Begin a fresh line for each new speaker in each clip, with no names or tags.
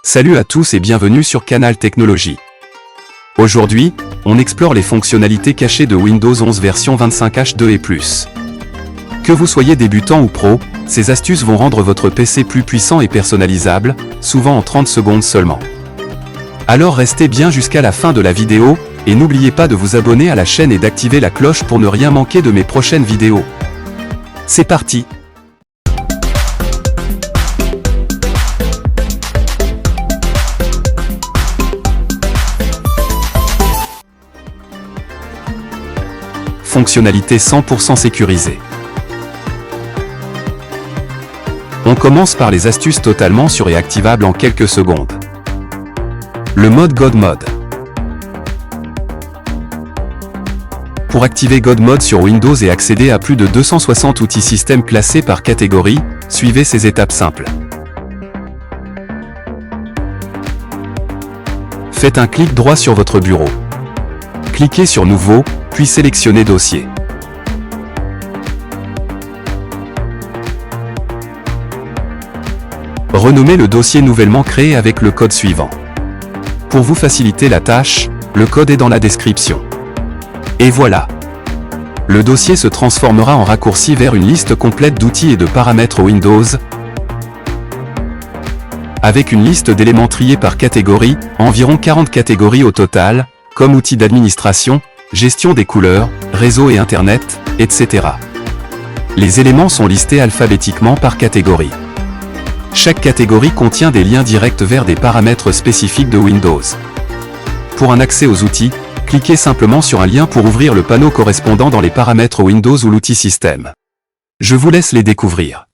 Salut à tous et bienvenue sur Canal Technologies. Aujourd'hui, on explore les fonctionnalités cachées de Windows 11 version 25H2 et plus. Que vous soyez débutant ou pro, ces astuces vont rendre votre PC plus puissant et personnalisable, souvent en 30 secondes seulement. Alors restez bien jusqu'à la fin de la vidéo, et n'oubliez pas de vous abonner à la chaîne et d'activer la cloche pour ne rien manquer de mes prochaines vidéos. C'est parti! Fonctionnalité 100% sécurisée. On commence par les astuces totalement sûres et activables en quelques secondes. Le mode God Mode. Pour activer God Mode sur Windows et accéder à plus de 260 outils système classés par catégorie, suivez ces étapes simples. Faites un clic droit sur votre bureau. Cliquez sur Nouveau, puis sélectionnez Dossier. Renommez le dossier nouvellement créé avec le code suivant. Pour vous faciliter la tâche, le code est dans la description. Et voilà! Le dossier se transformera en raccourci vers une liste complète d'outils et de paramètres Windows, avec une liste d'éléments triés par catégorie, environ 40 catégories au total, comme outils d'administration, gestion des couleurs, réseau et Internet, etc. Les éléments sont listés alphabétiquement par catégorie. Chaque catégorie contient des liens directs vers des paramètres spécifiques de Windows. Pour un accès aux outils, cliquez simplement sur un lien pour ouvrir le panneau correspondant dans les paramètres Windows ou l'outil système. Je vous laisse les découvrir.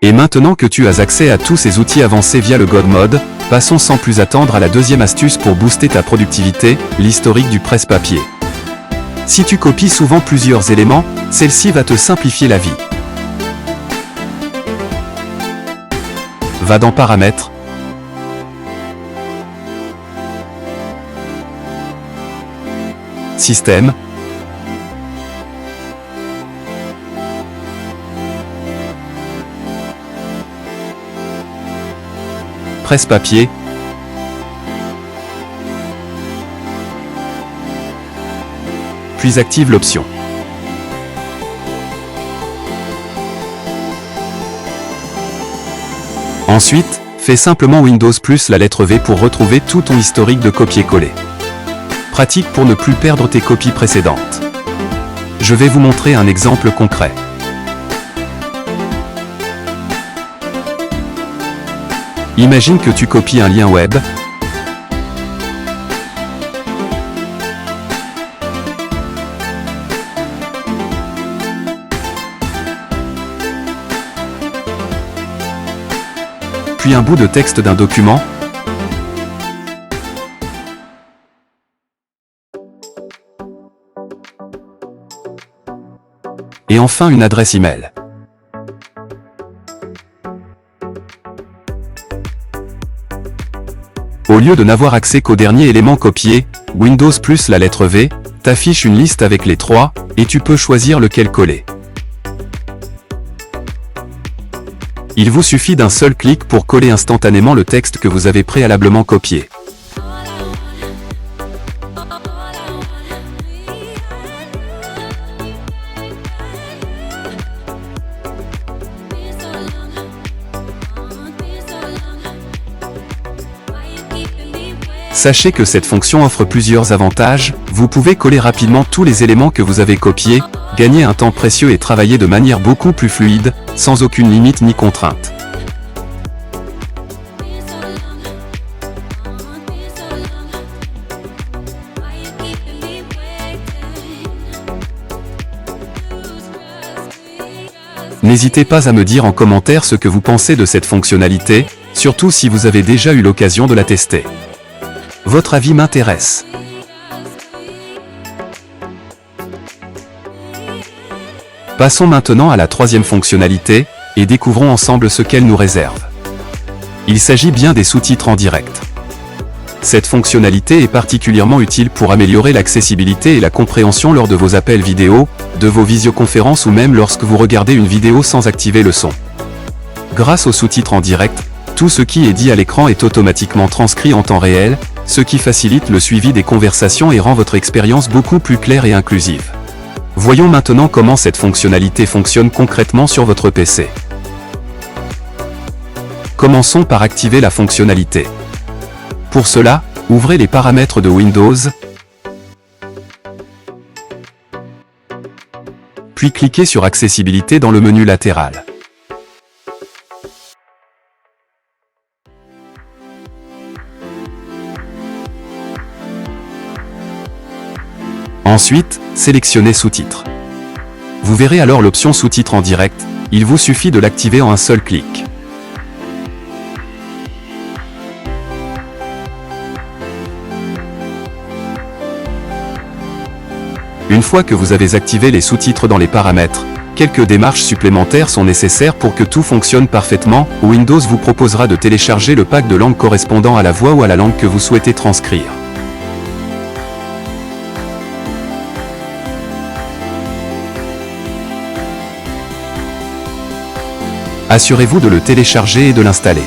Et maintenant que tu as accès à tous ces outils avancés via le God Mode, passons sans plus attendre à la deuxième astuce pour booster ta productivité, l'historique du presse-papier. Si tu copies souvent plusieurs éléments, celle-ci va te simplifier la vie. Va dans Paramètres, Système, Presse-papier, puis active l'option. Ensuite, fais simplement Windows plus la lettre V pour retrouver tout ton historique de copier-coller. Pratique pour ne plus perdre tes copies précédentes. Je vais vous montrer un exemple concret. Imagine que tu copies un lien web. Puis un bout de texte d'un document. Et enfin une adresse email. Au lieu de n'avoir accès qu'au dernier élément copié, Windows plus la lettre V, t'affiche une liste avec les trois, et tu peux choisir lequel coller. Il vous suffit d'un seul clic pour coller instantanément le texte que vous avez préalablement copié. Sachez que cette fonction offre plusieurs avantages, vous pouvez coller rapidement tous les éléments que vous avez copiés, gagner un temps précieux et travailler de manière beaucoup plus fluide, sans aucune limite ni contrainte. N'hésitez pas à me dire en commentaire ce que vous pensez de cette fonctionnalité, surtout si vous avez déjà eu l'occasion de la tester. Votre avis m'intéresse. Passons maintenant à la troisième fonctionnalité, et découvrons ensemble ce qu'elle nous réserve. Il s'agit bien des sous-titres en direct. Cette fonctionnalité est particulièrement utile pour améliorer l'accessibilité et la compréhension lors de vos appels vidéo, de vos visioconférences ou même lorsque vous regardez une vidéo sans activer le son. Grâce aux sous-titres en direct, tout ce qui est dit à l'écran est automatiquement transcrit en temps réel, ce qui facilite le suivi des conversations et rend votre expérience beaucoup plus claire et inclusive. Voyons maintenant comment cette fonctionnalité fonctionne concrètement sur votre PC. Commençons par activer la fonctionnalité. Pour cela, ouvrez les paramètres de Windows, puis cliquez sur Accessibilité dans le menu latéral. Ensuite, sélectionnez Sous-titres. Vous verrez alors l'option Sous-titres en direct, il vous suffit de l'activer en un seul clic. Une fois que vous avez activé les sous-titres dans les paramètres, quelques démarches supplémentaires sont nécessaires pour que tout fonctionne parfaitement. Windows vous proposera de télécharger le pack de langue correspondant à la voix ou à la langue que vous souhaitez transcrire. Assurez-vous de le télécharger et de l'installer.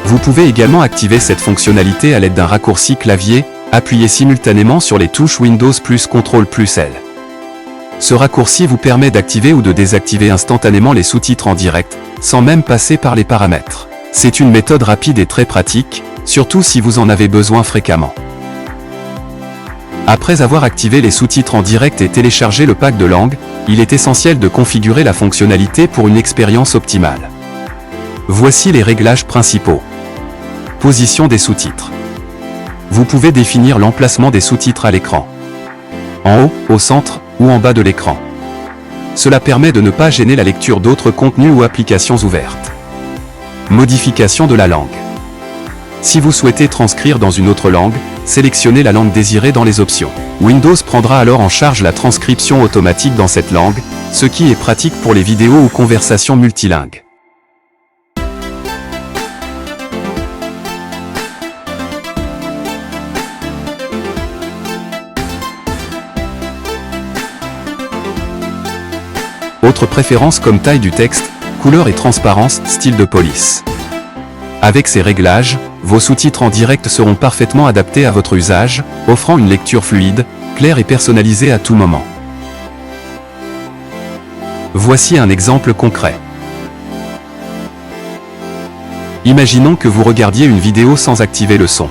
Vous pouvez également activer cette fonctionnalité à l'aide d'un raccourci clavier, appuyez simultanément sur les touches Windows plus CTRL plus L. Ce raccourci vous permet d'activer ou de désactiver instantanément les sous-titres en direct, sans même passer par les paramètres. C'est une méthode rapide et très pratique, surtout si vous en avez besoin fréquemment. Après avoir activé les sous-titres en direct et téléchargé le pack de langue, il est essentiel de configurer la fonctionnalité pour une expérience optimale. Voici les réglages principaux. Position des sous-titres. Vous pouvez définir l'emplacement des sous-titres à l'écran. En haut, au centre, ou en bas de l'écran. Cela permet de ne pas gêner la lecture d'autres contenus ou applications ouvertes. Modification de la langue. Si vous souhaitez transcrire dans une autre langue, sélectionnez la langue désirée dans les options. Windows prendra alors en charge la transcription automatique dans cette langue, ce qui est pratique pour les vidéos ou conversations multilingues. Autres préférences comme taille du texte, couleur et transparence, style de police. Avec ces réglages, vos sous-titres en direct seront parfaitement adaptés à votre usage, offrant une lecture fluide, claire et personnalisée à tout moment. Voici un exemple concret. Imaginons que vous regardiez une vidéo sans activer le son.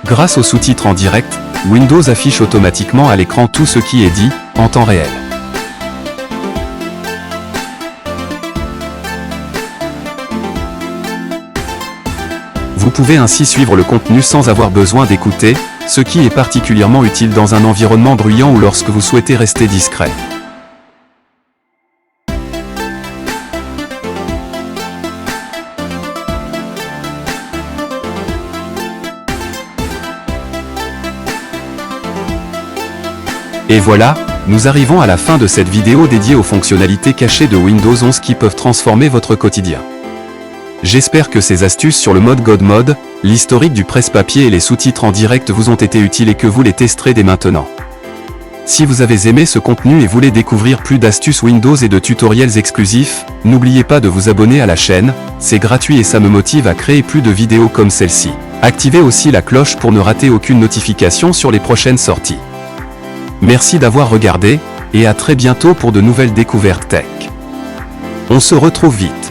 Grâce aux sous-titres en direct, Windows affiche automatiquement à l'écran tout ce qui est dit, en temps réel. Vous pouvez ainsi suivre le contenu sans avoir besoin d'écouter, ce qui est particulièrement utile dans un environnement bruyant ou lorsque vous souhaitez rester discret. Et voilà, nous arrivons à la fin de cette vidéo dédiée aux fonctionnalités cachées de Windows 11 qui peuvent transformer votre quotidien. J'espère que ces astuces sur le mode God Mode, l'historique du presse-papier et les sous-titres en direct vous ont été utiles et que vous les testerez dès maintenant. Si vous avez aimé ce contenu et voulez découvrir plus d'astuces Windows et de tutoriels exclusifs, n'oubliez pas de vous abonner à la chaîne, c'est gratuit et ça me motive à créer plus de vidéos comme celle-ci. Activez aussi la cloche pour ne rater aucune notification sur les prochaines sorties. Merci d'avoir regardé, et à très bientôt pour de nouvelles découvertes tech. On se retrouve vite.